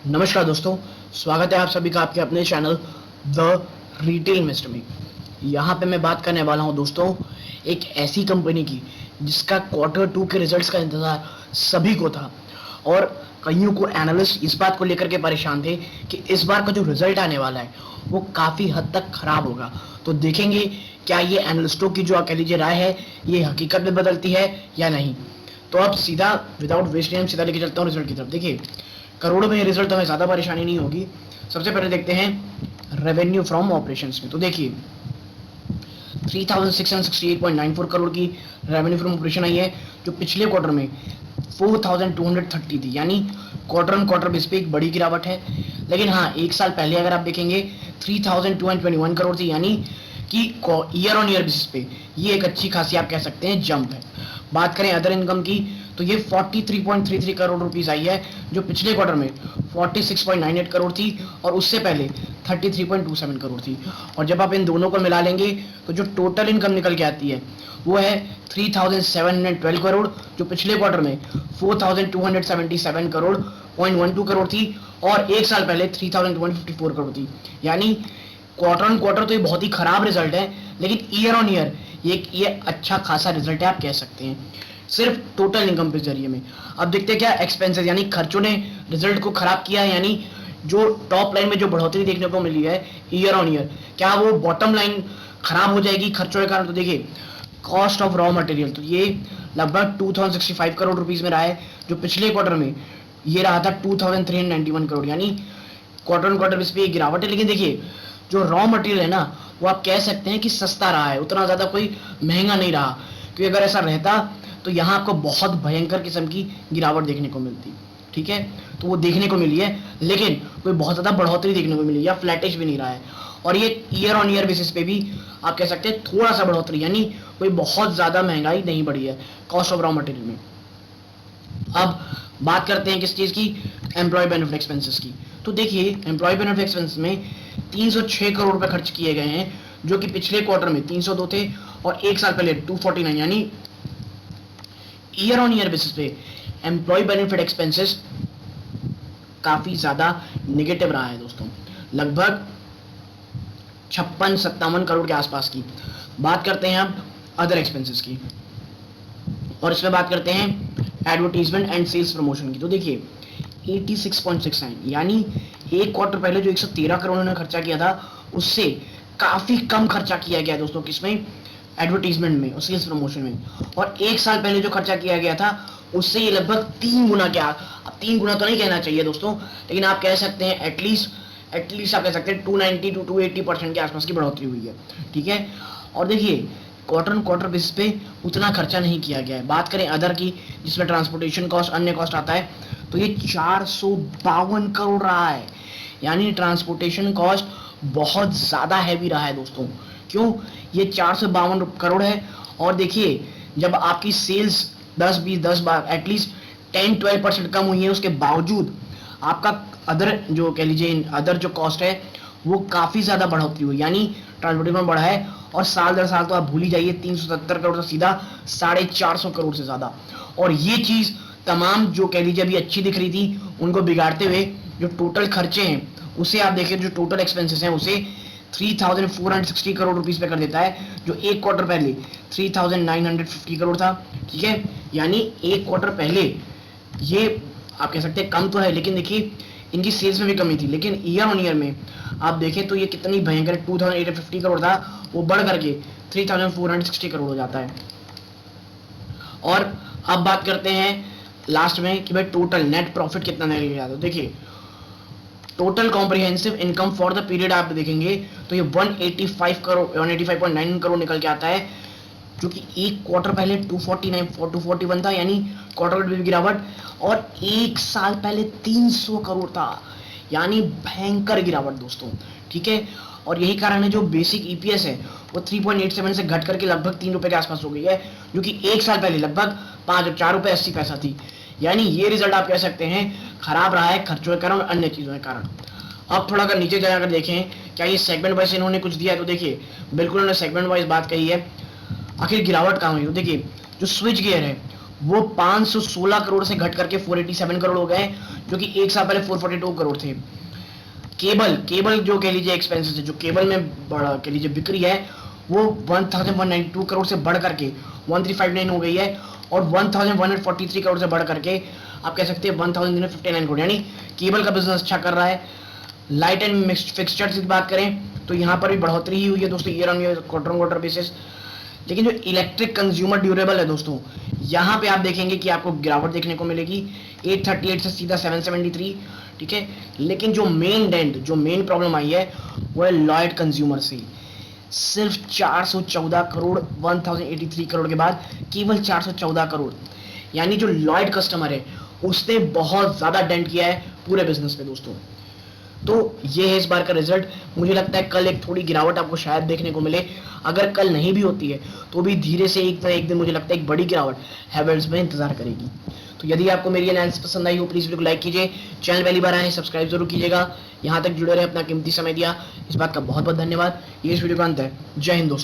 नमस्कार दोस्तों, स्वागत है आप सभी का आपके अपने चैनल द रिटेल मिस्टर में। यहाँ पे मैं बात करने वाला हूँ दोस्तों एक ऐसी कंपनी की जिसका Q2 के रिजल्ट्स का इंतज़ार सभी को था और कईयों को एनालिस्ट इस बात को लेकर के परेशान थे कि इस बार का जो रिजल्ट आने वाला है वो काफ़ी हद तक खराब होगा। तो देखेंगे क्या ये एनालिस्टों की जो कह लीजिए राय है ये हकीकत में बदलती है या नहीं। तो अब सीधा विदाउट वेस्ट टाइम सीधा लेके चलता हूँ रिजल्ट की तरफ। देखिए, करोड़ों में ये रिजल्ट तो हमें ज़्यादा परेशानी नहीं होगी। सबसे पहले देखते हैं रेवेन्यू फ्रॉम ऑपरेशंस में। तो देखिए 3668.94 करोड़ की रेवेन्यू फ्रॉम ऑपरेशन आई है, जो पिछले क्वार्टर में 4230 थी, यानी क्वार्टर ऑन क्वार्टर बेस पे एक बड़ी गिरावट है। लेकिन हाँ, एक साल पहले अगर आप देखेंगे 3221 करोड़ थी, यानी कि ईयर ऑन ईयर बेसिस पे ये एक अच्छी खासी आप कह सकते हैं जंप है। बात करें अदर इनकम की तो ये 43.33 करोड़ रुपीस आई है, जो पिछले क्वार्टर में 46.98 करोड़ थी और उससे पहले 33.27 करोड़ थी। और जब आप इन दोनों को मिला लेंगे तो जो टोटल इनकम निकल के आती है वो है 3712 करोड़, जो पिछले क्वार्टर में 4277 करोड़ 0.12 करोड़ थी और एक साल पहले 3254 करोड़ थी। यानी क्वार्टर ऑन क्वार्टर तो ये बहुत ही खराब रिजल्ट है, लेकिन ईयर ऑन ईयर ये अच्छा खासा रिजल्ट है आप कह सकते हैं, सिर्फ टोटल इनकम के जरिए में। अब देखते हैं क्या एक्सपेंसेस यानी खर्चों ने रिजल्ट को खराब किया है, यानी जो टॉप लाइन में जो बढ़ोतरी देखने को मिली है ईयर ऑन ईयर, क्या वो बॉटम लाइन खराब हो जाएगी खर्चों के कारण। तो देखिए कॉस्ट ऑफ रॉ मटेरियल तो ये लगभग 2065 करोड़ रुपीस में रहा है, जो पिछले क्वार्टर में ये रहा था 2391 करोड़, यानी क्वार्टर ऑन क्वार्टर बेस पे गिरावट है। लेकिन देखिए जो रॉ मटेरियल है ना वो आप कह सकते हैं कि सस्ता रहा है, उतना ज़्यादा कोई महंगा नहीं रहा, क्योंकि अगर ऐसा रहता तो यहाँ आपको बहुत भयंकर किस्म की गिरावट देखने को मिलती। ठीक है, तो वो देखने को मिली है, लेकिन कोई बहुत ज़्यादा बढ़ोतरी देखने को मिली या फ्लैटिश भी नहीं रहा है। और ये ईयर ऑन ईयर बेसिस पे भी आप कह सकते हैं थोड़ा सा बढ़ोतरी, यानी कोई बहुत ज़्यादा महंगाई नहीं बढ़ी है कॉस्ट ऑफ रॉ मटेरियल में। अब बात करते हैं किस चीज़ की, एम्प्लॉय बेनिफिट एक्सपेंसेस की। तो देखिए एम्प्लॉय बेनिफिट एक्सपेंस में 306 करोड़ रुपए खर्च किए गए हैं, जो कि पिछले क्वार्टर में 302 थे और एक साल पहले 249, यानी ईयर ऑन ईयर बेसिस पे एम्प्लॉय बेनिफिट एक्सपेंसेस काफी ज्यादा नेगेटिव रहा है दोस्तों, लगभग 56-57 करोड़ के आसपास की। बात करते हैं अब अदर एक्सपेंसेस की, और इसमें बात करते हैं एडवर्टीजमेंट एंड सेल्स प्रमोशन की। तो देखिए 86.69, यानी एक क्वार्टर पहले जो 113 करोड़ उन्होंने खर्चा किया था उससे काफी कम खर्चा किया गया दोस्तों, किसमें, एडवर्टीजमेंट में और सेल्स प्रमोशन में। और एक साल पहले जो खर्चा किया गया था उससे ये लगभग 3 गुना, क्या अब 3 गुना तो नहीं कहना चाहिए दोस्तों, लेकिन आप कह सकते हैं एटलीस्ट आप कह सकते हैं 290 to 280% के आसपास की बढ़ोतरी हुई है। ठीक है, और देखिए क्वार्टर ऑन क्वार्टर बेसिस पे उतना खर्चा नहीं किया गया है। बात करें अदर की, जिसमें ट्रांसपोर्टेशन कॉस्ट अन्य कॉस्ट आता है, तो ये 452 करोड़ रहा है, यानी ट्रांसपोर्टेशन कॉस्ट बहुत ज़्यादा हैवी रहा है दोस्तों। क्यों, ये 452 करोड़ है। और देखिए जब आपकी सेल्स 10 बार एटलीस्ट 10-12% कम हुई है, उसके बावजूद आपका अदर जो कह लीजिए अदर जो कॉस्ट है वो काफ़ी ज़्यादा बढ़ोतरी हुई, यानी ट्रांसपोर्टेशन बढ़ा है। और साल दर साल तो आप भूल ही जाइए, 370 करोड़ से सीधा 450 करोड़ से ज़्यादा। और ये चीज़ तमाम जो कह लीजिए अभी अच्छी दिख रही थी उनको बिगाड़ते हुए जो टोटल खर्चे हैं उसे आप देखिए, जो टोटल एक्सपेंसेस हैं उसे 3460 करोड़ रुपीस पे कर देता है, जो एक क्वार्टर पहले 3950 करोड़ था। ठीक है, यानी एक क्वार्टर पहले ये आप कह सकते हैं कम तो है, लेकिन देखिए इनकी सेल्स में भी कमी थी, लेकिन ईयर ऑन ईयर में आप देखें तो ये कितनी भयंकर 2850 करोड़ था, वो बढ़ करके 3460 करोड़ हो जाता है। और अब बात करते हैं लास्ट में कि भाई टोटल नेट प्रॉफिट कितना निकल गया। तो देखिए total comprehensive income for the period आप देखेंगे तो ये 185 करोड़ 185.9 करोड़ निकल के आता है, जो कि एक क्वार्टर पहले 241 था, यानी क्वार्टर में भी गिरावट। और एक साल पहले 300 करोड़ था, यानी भयंकर गिरावट दोस्तों। ठीक है, और यही कारण है जो बेसिक ईपीएस है वो 3.87 से घट करके लगभग 3 रुपए के आसपास हो गई है, जो कि एक साल पहले लगभग 4 रुपए 80 पैसा थी। यानी ये रिजल्ट आप कह सकते हैं खराब रहा है खर्चों के कारण और अन्य चीज़ों के कारण। अब थोड़ा अगर नीचे जाकर देखें क्या ये सेगमेंट वाइज इन्होंने कुछ दिया है, तो देखिए बिल्कुल उन्होंने सेगमेंट वाइज बात कही है। आखिर गिरावट कहाँ हुई, तो देखिए जो स्विच गियर है वो 516 करोड़ से घट करके 487 करोड़ हो गए, जो कि एक साल पहले 442 करोड़ थे। केबल जो कह लीजिए एक्सपेंसेस है, जो केबल में कह लीजिए बिक्री है, वो 1192 करोड़ से बढ़ करके 1359 हो गई है, और 1143 करोड़ से बढ़ करके आप कह सकते हैं 1059 करोड़, यानी केबल का बिजनेस अच्छा कर रहा है। लाइट एंड फिक्सचर्स की बात करें तो यहाँ पर भी बढ़ोतरी ही हुई है दोस्तों, year on year, quarter on quarter basis. लेकिन जो इलेक्ट्रिक कंज्यूमर ड्यूरेबल है दोस्तों, यहाँ पे आप देखेंगे कि आपको गिरावट देखने को मिलेगी 838 से सीधा 773, ठीक है। लेकिन जो मेन प्रॉब्लम आई है वो है लॉयड कंज्यूमर से। सिर्फ 414 करोड़ 1083 करोड़ के बाद केवल 414 करोड़, यानी जो लॉयड कस्टमर है उसने बहुत ज्यादा डेंट किया है पूरे बिजनेस पे दोस्तों। तो ये है इस बार का रिजल्ट। मुझे लगता है कल एक थोड़ी गिरावट आपको शायद देखने को मिले। अगर कल नहीं भी होती है तो भी धीरे से एक दिन मुझे लगता है एक बड़ी गिरावट हैवेल्स में इंतजार करेगी। तो यदि आपको मेरी एनालिसिस पसंद आई हो, प्लीज वीडियो को लाइक कीजिए, चैनल पहली बार आए सब्सक्राइब जरूर कीजिएगा। यहाँ तक जुड़े रहे, अपना कीमती समय दिया, इस बात का बहुत बहुत धन्यवाद। ये इस वीडियो का अंत है। जय हिंद दोस्तों।